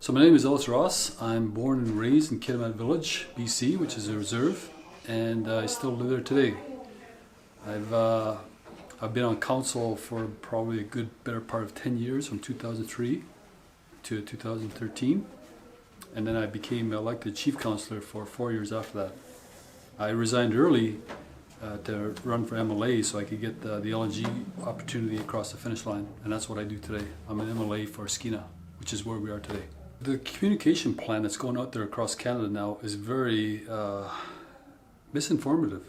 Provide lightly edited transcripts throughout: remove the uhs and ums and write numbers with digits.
So my name is Ellis Ross. I'm born and raised in Kitimat Village, BC, which is a reserve, and I still live there today. I've been on council for probably a good better part of 10 years, from 2003 to 2013, and then I became elected chief councillor for 4 years after that. I resigned early to run for MLA so I could get the LNG opportunity across the finish line, and that's what I do today. I'm an MLA for Skeena, which is where we are today. The communication plan that's going out there across Canada now is very misinformative.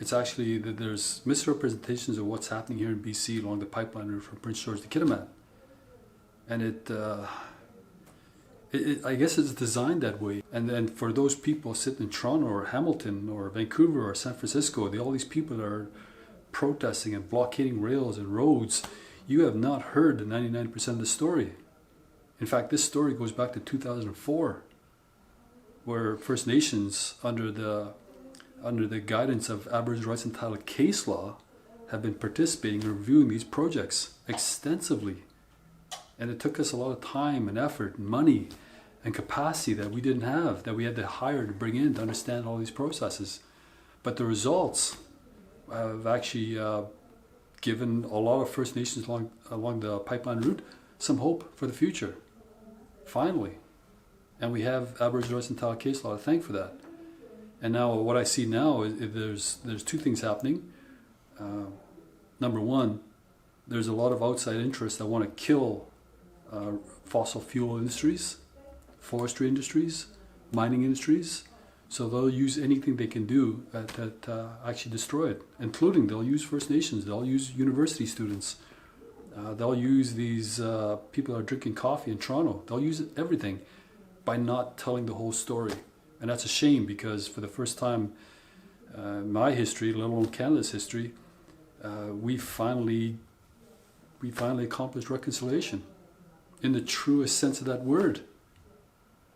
It's actually that there's misrepresentations of what's happening here in BC along the pipeline route from Prince George to Kitimat. And I guess it's designed that way. And then for those people sitting in Toronto or Hamilton or Vancouver or San Francisco, all these people that are protesting and blockading rails and roads, you have not heard the 99% of the story. In fact, this story goes back to 2004, where First Nations, under the guidance of Aboriginal Rights and Title case law, have been participating and reviewing these projects extensively. And it took us a lot of time and effort and money and capacity that we didn't have, that we had to hire to bring in to understand all these processes. But the results have actually given a lot of First Nations along the pipeline route some hope for the future, finally. And we have Aboriginal Rights and Title case law to thank for that. And now what I see now is there's two things happening. Number one, there's a lot of outside interests that want to kill fossil fuel industries, forestry industries, mining industries. So they'll use anything they can do that actually destroy it, including they'll use First Nations, they'll use university students, they'll use these people that are drinking coffee in Toronto. They'll use everything by not telling the whole story. And that's a shame, because for the first time in my history, let alone Canada's history, we finally accomplished reconciliation in the truest sense of that word.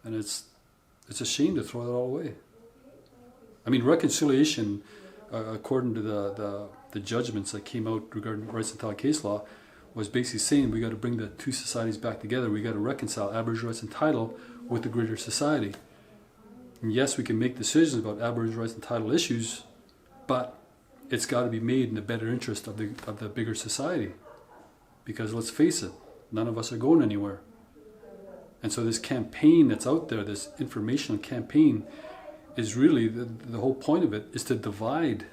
And it's a shame to throw that all away. I mean, reconciliation, according to the judgments that came out regarding rights and title case law, was basically saying we got to bring the two societies back together. We got to reconcile Aboriginal rights and title with the greater society. And yes, we can make decisions about Aboriginal rights and title issues, but it's got to be made in the better interest of the bigger society. Because let's face it, none of us are going anywhere. And so this campaign that's out there, this informational campaign, is really, the whole point of it is to divide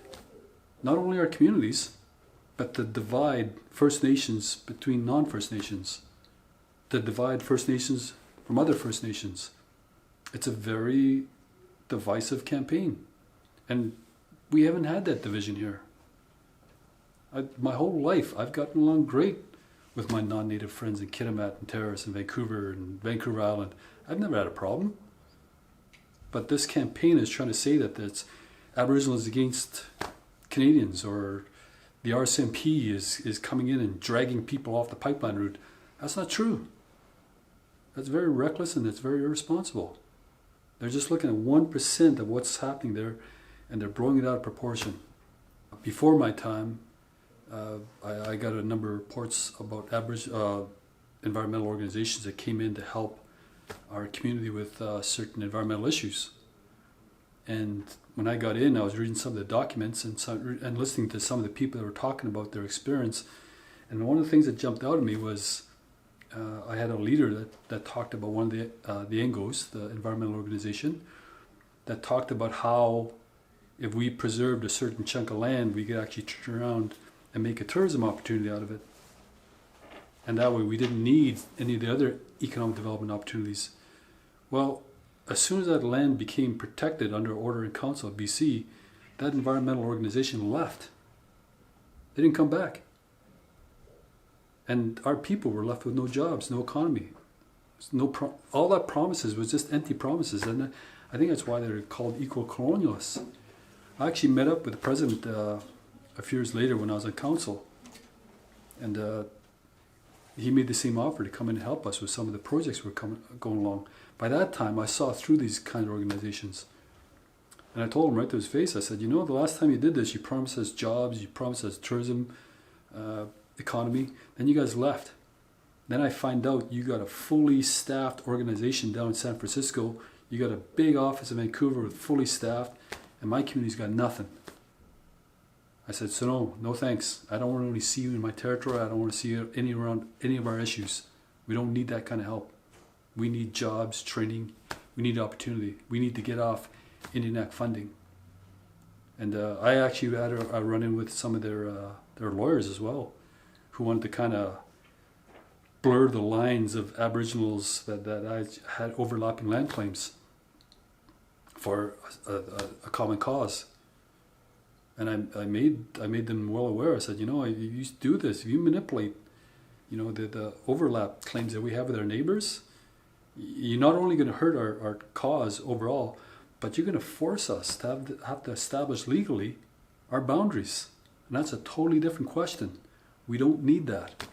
not only our communities, but to divide First Nations between non-First Nations, to divide First Nations from other First Nations. It's a very divisive campaign. And we haven't had that division here. My whole life, I've gotten along great with my non-native friends in Kitimat and Territoryʼ and Vancouver Island. I've never had a problem. But this campaign is trying to say that it's Aboriginals against Canadians, or the RCMP is coming in and dragging people off the pipeline route. That's not true. That's very reckless and it's very irresponsible. They're just looking at 1% of what's happening there, and they're blowing it out of proportion. Before my time, I got a number of reports about environmental organizations that came in to help our community with certain environmental issues. And when I got in, I was reading some of the documents and listening to some of the people that were talking about their experience. And one of the things that jumped out at me was I had a leader that talked about one of the ENGOs, the environmental organization, that talked about how if we preserved a certain chunk of land, we could actually turn around and make a tourism opportunity out of it. And that way we didn't need any of the other economic development opportunities. Well, as soon as that land became protected under Order in Council of BC, that environmental organization left. They didn't come back. And our people were left with no jobs, no economy. All that promises was just empty promises. And I think that's why they're called eco-colonialists. I actually met up with the president a few years later when I was on council, and he made the same offer to come in and help us with some of the projects we're going along. By that time, I saw through these kind of organizations. And I told him right to his face, I said, you know, the last time you did this, you promised us jobs, you promised us tourism, economy, then you guys left. Then I find out you got a fully staffed organization down in San Francisco. You got a big office in Vancouver with fully staffed, and my community's got nothing. I said, so no thanks. I don't want to really see you in my territory. I don't want to see you around any of our issues. We don't need that kind of help. We need jobs, training. We need opportunity. We need to get off Indian Act funding. And I actually had a run-in with some of their lawyers as well, who wanted to kind of blur the lines of Aboriginals that I had overlapping land claims for a common cause. And I made them well aware. I said, you do this, if you manipulate, the overlap claims that we have with our neighbors, you're not only going to hurt our cause overall, but you're going to force us to have to establish legally our boundaries. And that's a totally different question. We don't need that.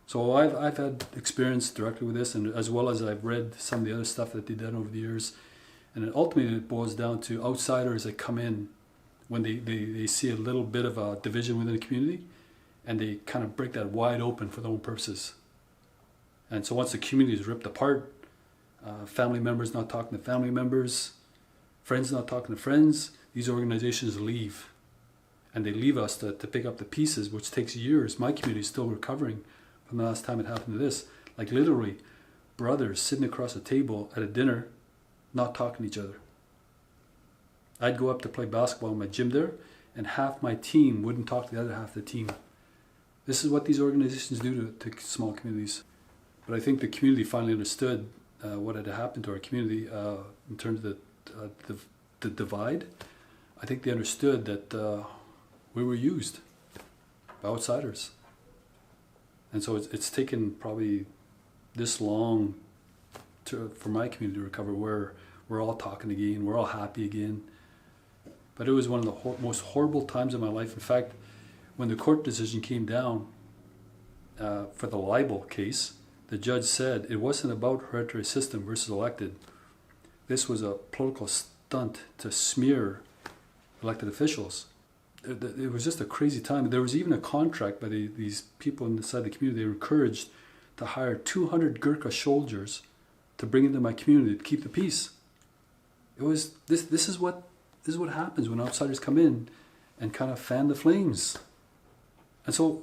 So I've had experience directly with this, and as well as I've read some of the other stuff that they've done over the years. And ultimately it boils down to outsiders that come in when they see a little bit of a division within the community, and they kind of break that wide open for their own purposes. And so once the community is ripped apart, family members not talking to family members, friends not talking to friends, these organizations leave. And they leave us to pick up the pieces, which takes years. My community is still recovering from the last time it happened to this. Like literally, brothers sitting across a table at a dinner, not talking to each other. I'd go up to play basketball in my gym there, and half my team wouldn't talk to the other half of the team. This is what these organizations do to small communities. But I think the community finally understood what had happened to our community in terms of the divide. I think they understood that we were used by outsiders. And so it's taken probably this long for my community to recover, where we're all talking again, we're all happy again. But it was one of the most horrible times of my life. In fact, when the court decision came down for the libel case, the judge said it wasn't about hereditary system versus elected. This was a political stunt to smear elected officials. It was just a crazy time. There was even a contract by these people inside the community. They were encouraged to hire 200 Gurkha soldiers to bring into my community to keep the peace. It was this is what happens when outsiders come in and kind of fan the flames. And so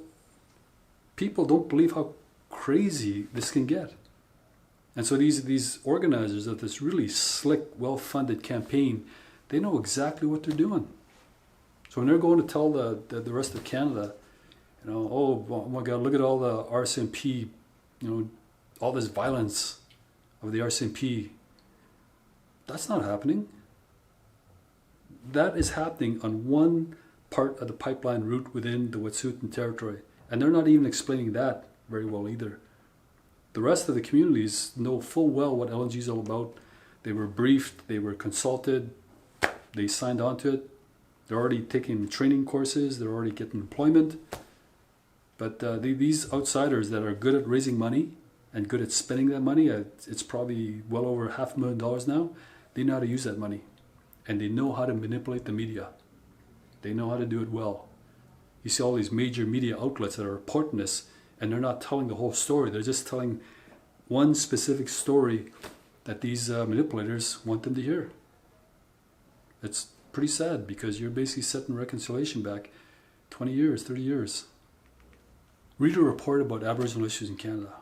people don't believe how crazy this can get. And so these organizers of this really slick, well-funded campaign, they know exactly what they're doing. So when they're going to tell the rest of Canada, oh my God, look at all the RCMP, all this violence of the RCMP, that's not happening. That is happening on one part of the pipeline route within the Wet'suwet'en territory. And they're not even explaining that very well either. The rest of the communities know full well what LNG is all about. They were briefed, they were consulted, they signed on to it. They're already taking training courses, they're already getting employment. But these outsiders that are good at raising money and good at spending that money, it's probably well over $500,000 now, they know how to use that money. And they know how to manipulate the media. They know how to do it well. You see all these major media outlets that are reporting this, and they're not telling the whole story. They're just telling one specific story that these manipulators want them to hear. It's pretty sad, because you're basically setting reconciliation back 20 years, 30 years. Read a report about Aboriginal issues in Canada.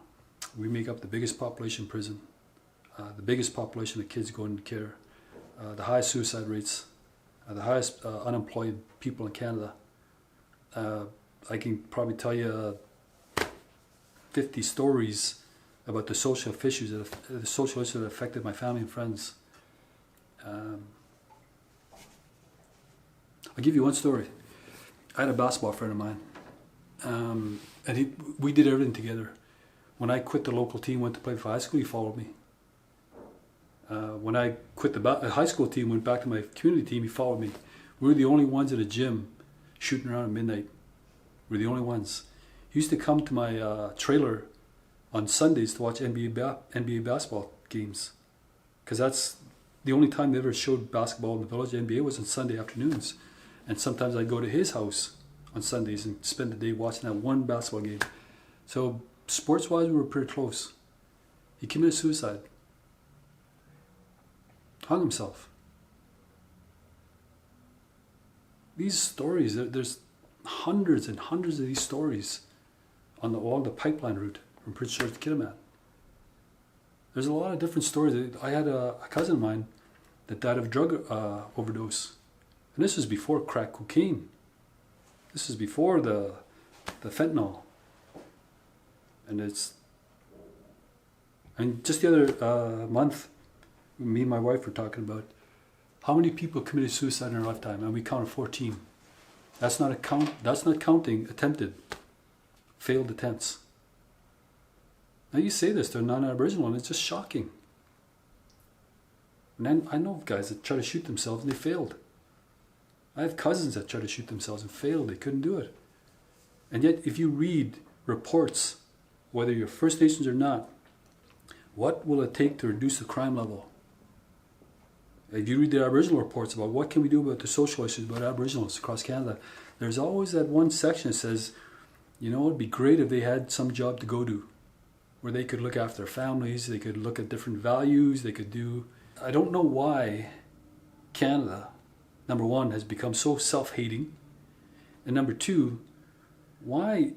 We make up the biggest population in prison, the biggest population of kids going into care, the highest suicide rates, the highest unemployed people in Canada. I can probably tell you 50 stories about the social issues that affected my family and friends. I'll give you one story. I had a basketball friend of mine, and we did everything together. When I quit the local team, went to play for high school, he followed me. When I quit the high school team, went back to my community team, he followed me. We were the only ones at a gym shooting around at midnight. We were the only ones. He used to come to my trailer on Sundays to watch NBA basketball games, because that's the only time they ever showed basketball in the village. The NBA was on Sunday afternoons, and sometimes I'd go to his house on Sundays and spend the day watching that one basketball game. So sports-wise, we were pretty close. He committed suicide. Hung himself. These stories, there's hundreds and hundreds of these stories along the pipeline route from Prince George to Kitimat. There's a lot of different stories. I had a cousin of mine that died of drug overdose. And this was before crack cocaine. This is before the fentanyl. And just the other month, me and my wife were talking about how many people committed suicide in our lifetime, and we counted 14. That's not counting attempted, failed attempts. Now you say this to a non-Aboriginal and it's just shocking. And then I know of guys that try to shoot themselves and they failed. I have cousins that try to shoot themselves and failed. They couldn't do it. And yet if you read reports, whether you're First Nations or not, what will it take to reduce the crime level? If you read the Aboriginal reports about what can we do about the social issues about Aboriginals across Canada, there's always that one section that says, you know, it'd be great if they had some job to go to, where they could look after their families, they could look at different values, they could do... I don't know why Canada, number one, has become so self-hating, and number two, why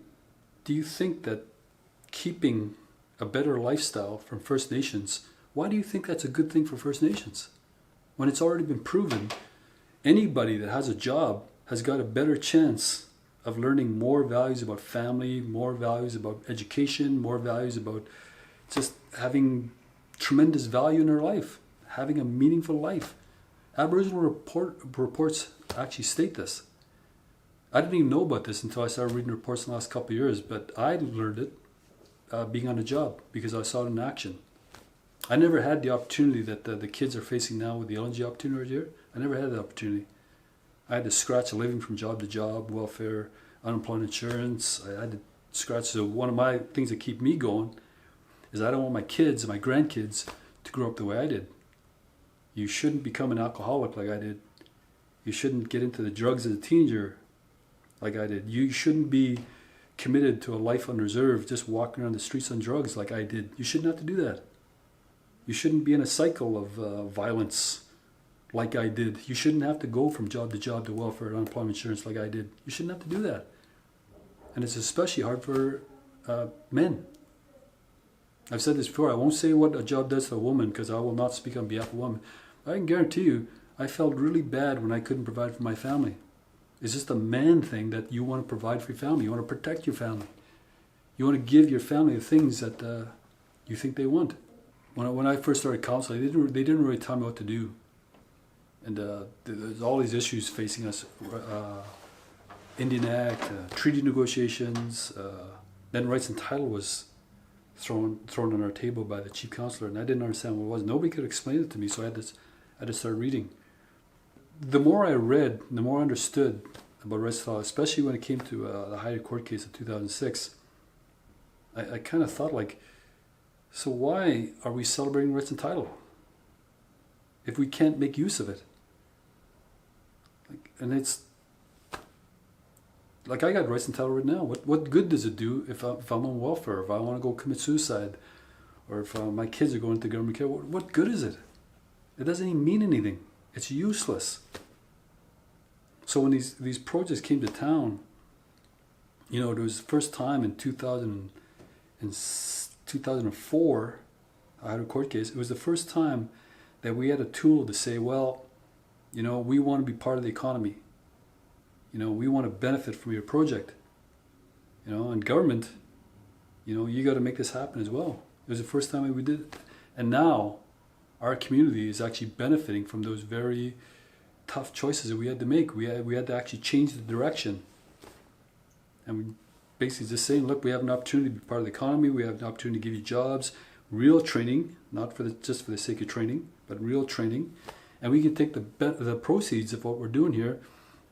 do you think that keeping a better lifestyle from First Nations, why do you think that's a good thing for First Nations? When it's already been proven, anybody that has a job has got a better chance of learning more values about family, more values about education, more values about just having tremendous value in their life, having a meaningful life. Aboriginal reports actually state this. I didn't even know about this until I started reading reports in the last couple of years, but I learned it being on the job because I saw it in action. I never had the opportunity that the kids are facing now with the LNG opportunity here. I never had the opportunity. I had to scratch a living from job to job, welfare, unemployment insurance. I had to scratch. So one of my things that keep me going is I don't want my kids and my grandkids to grow up the way I did. You shouldn't become an alcoholic like I did. You shouldn't get into the drugs as a teenager like I did. You shouldn't be committed to a life on reserve just walking around the streets on drugs like I did. You shouldn't have to do that. You shouldn't be in a cycle of violence like I did. You shouldn't have to go from job to welfare and unemployment insurance like I did. You shouldn't have to do that. And it's especially hard for men. I've said this before, I won't say what a job does to a woman because I will not speak on behalf of a woman. I can guarantee you, I felt really bad when I couldn't provide for my family. It's just a man thing that you want to provide for your family. You want to protect your family. You want to give your family the things that you think they want. When I first started counseling, they didn't really tell me what to do. And there's all these issues facing us. Indian Act, treaty negotiations, then rights and title was thrown on our table by the chief councillor, and I didn't understand what it was. Nobody could explain it to me, so I had to start reading. The more I read, the more I understood about rights and title, especially when it came to the higher court case of 2006. I kind of thought like, so why are we celebrating rights and title if we can't make use of it? And it's like I got rights and title right now. What good does it do if I'm on welfare, if I want to go commit suicide, or if my kids are going into government care? What good is it? It doesn't even mean anything. It's useless. So when these projects came to town, you know, it was the first time in 2004, I had a court case. It was the first time that we had a tool to say, well, you know, we want to be part of the economy. You know, we want to benefit from your project. You know, and government, you know, you got to make this happen as well. It was the first time we did it. And now our community is actually benefiting from those very tough choices that we had to make. We had to actually change the direction. And we basically just saying, look, we have an opportunity to be part of the economy. We have an opportunity to give you jobs, real training, not just for the sake of training, but real training. And we can take the proceeds of what we're doing here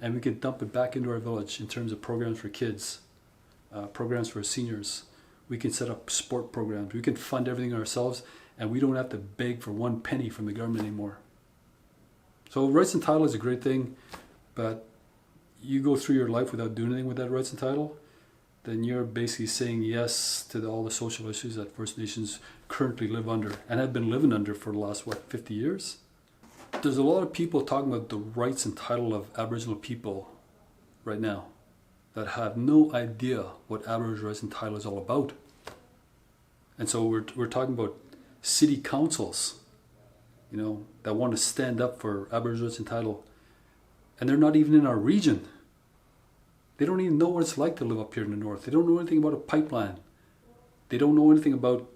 and we can dump it back into our village in terms of programs for kids, programs for seniors. We can set up sport programs. We can fund everything ourselves, and we don't have to beg for one penny from the government anymore. So rights and title is a great thing, but you go through your life without doing anything with that rights and title, then you're basically saying yes to all the social issues that First Nations currently live under and have been living under for the last, 50 years? There's a lot of people talking about the rights and title of Aboriginal people right now that have no idea what Aboriginal rights and title is all about. And so we're talking about city councils, that want to stand up for Aboriginal rights and title, and they're not even in our region. They don't even know what it's like to live up here in the north. They don't know anything about a pipeline. They don't know anything about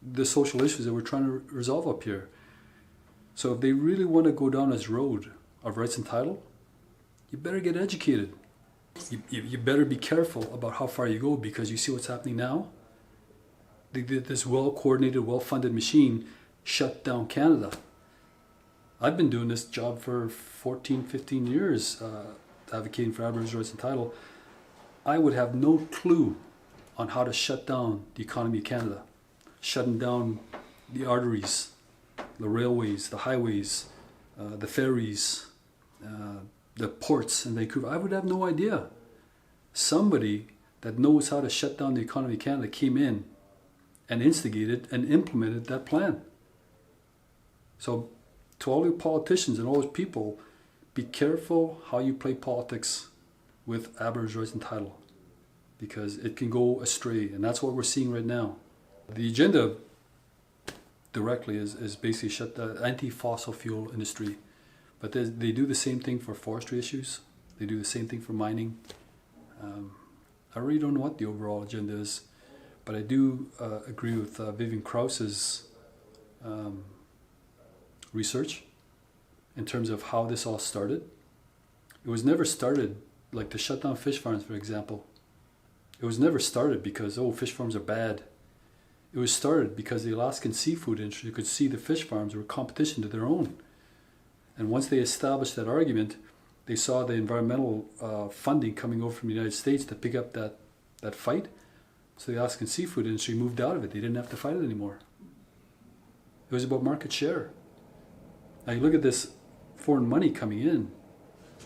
the social issues that we're trying to resolve up here. So if they really want to go down this road of rights and title, you better get educated. You better be careful about how far you go, because you see what's happening now. This well-coordinated, well-funded machine shut down Canada. I've been doing this job for 14, 15 years, advocating for Aboriginal rights and title. I would have no clue on how to shut down the economy of Canada, shutting down the arteries, the railways, the highways, the ferries, the ports in Vancouver. I would have no idea. Somebody that knows how to shut down the economy of Canada came in and instigated and implemented that plan. So to all you politicians and all those people, be careful how you play politics with Aboriginal rights and title, because it can go astray, and that's what we're seeing right now. The agenda directly is basically shut the anti-fossil fuel industry, but they do the same thing for forestry issues. They do the same thing for mining. I really don't know what the overall agenda is, but I do agree with Vivian Krause's research in terms of how this all started. It was never started, like to shut down fish farms, for example. It was never started because, fish farms are bad. It was started because the Alaskan seafood industry could see the fish farms were competition to their own. And once they established that argument, they saw the environmental funding coming over from the United States to pick up that fight. So the Alaskan seafood industry moved out of it. They didn't have to fight it anymore. It was about market share. Now you look at this foreign money coming in,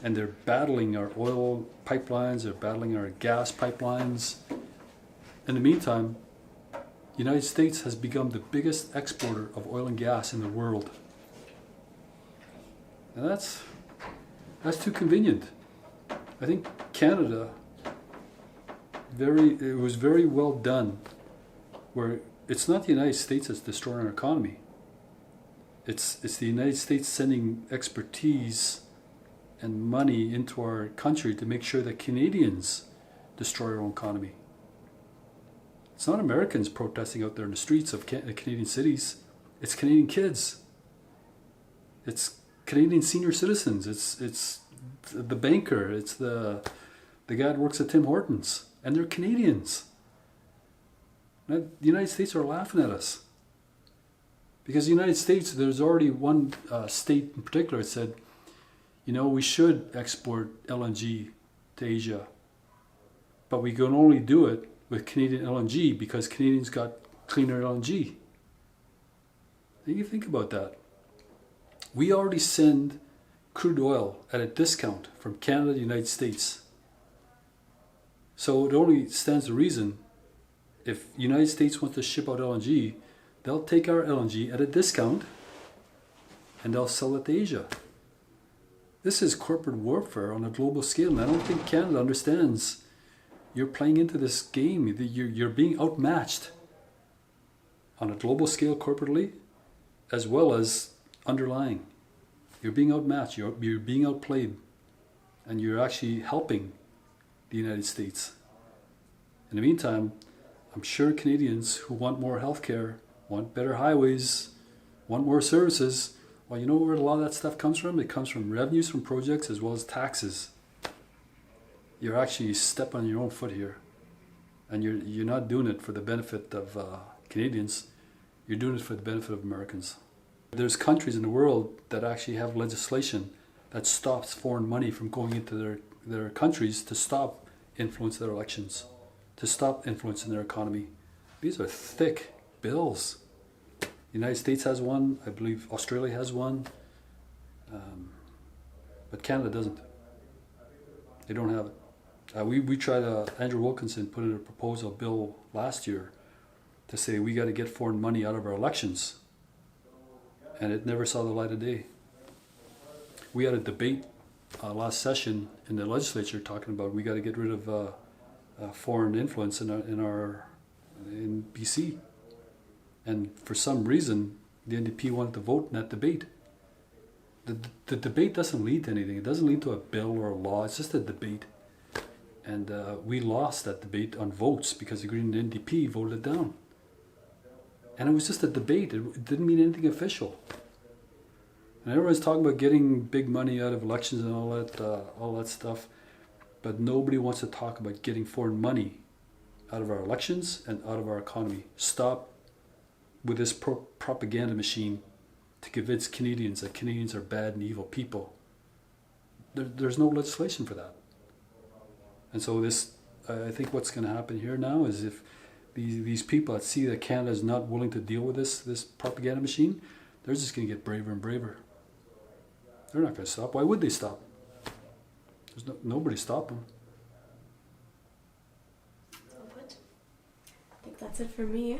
and they're battling our oil pipelines, they're battling our gas pipelines. In the meantime, the United States has become the biggest exporter of oil and gas in the world. And that's too convenient. I think Canada, it was very well done, where it's not the United States that's destroying our economy. It's the United States sending expertise and money into our country to make sure that Canadians destroy our own economy. It's not Americans protesting out there in the streets of Canadian cities. It's Canadian kids. It's Canadian senior citizens. It's the banker. It's the guy that works at Tim Hortons. And they're Canadians. The United States are laughing at us. Because the United States, there's already one state in particular that said, we should export LNG to Asia. But we can only do it with Canadian LNG because Canadians got cleaner LNG. You think about that. We already send crude oil at a discount from Canada to the United States. So it only stands to reason, if the United States wants to ship out LNG, they'll take our LNG at a discount and they'll sell it to Asia. This is corporate warfare on a global scale, and I don't think Canada understands. You're playing into this game. You're being outmatched on a global scale corporately, as well as underlying. You're being outmatched. You're being outplayed, and you're actually helping the United States. In the meantime, I'm sure Canadians who want more healthcare, want better highways, want more services. Well, you know where a lot of that stuff comes from? It comes from revenues from projects as well as taxes. You're actually stepping on your own foot here. And you're not doing it for the benefit of Canadians. You're doing it for the benefit of Americans. There's countries in the world that actually have legislation that stops foreign money from going into their countries to stop influence their elections, to stop influencing their economy. These are thick bills. The United States has one, I believe Australia has one, but Canada doesn't. They don't have it. We tried, Andrew Wilkinson put in a proposal bill last year to say we got to get foreign money out of our elections, and it never saw the light of day. We had a debate last session in the legislature talking about we got to get rid of foreign influence in BC, and for some reason the NDP wanted to vote in that debate. The debate doesn't lead to anything. It doesn't lead to a bill or a law. It's just a debate. And we lost that debate on votes because the Green and NDP voted it down. And it was just a debate. It didn't mean anything official. And everyone's talking about getting big money out of elections and all that stuff, but nobody wants to talk about getting foreign money out of our elections and out of our economy. Stop with this propaganda machine to convince Canadians that Canadians are bad and evil people. There's no legislation for that. And so I think what's going to happen here now is if these people that see that Canada is not willing to deal with this propaganda machine, they're just going to get braver and braver. They're not going to stop. Why would they stop? There's nobody stop them. I think that's it for me.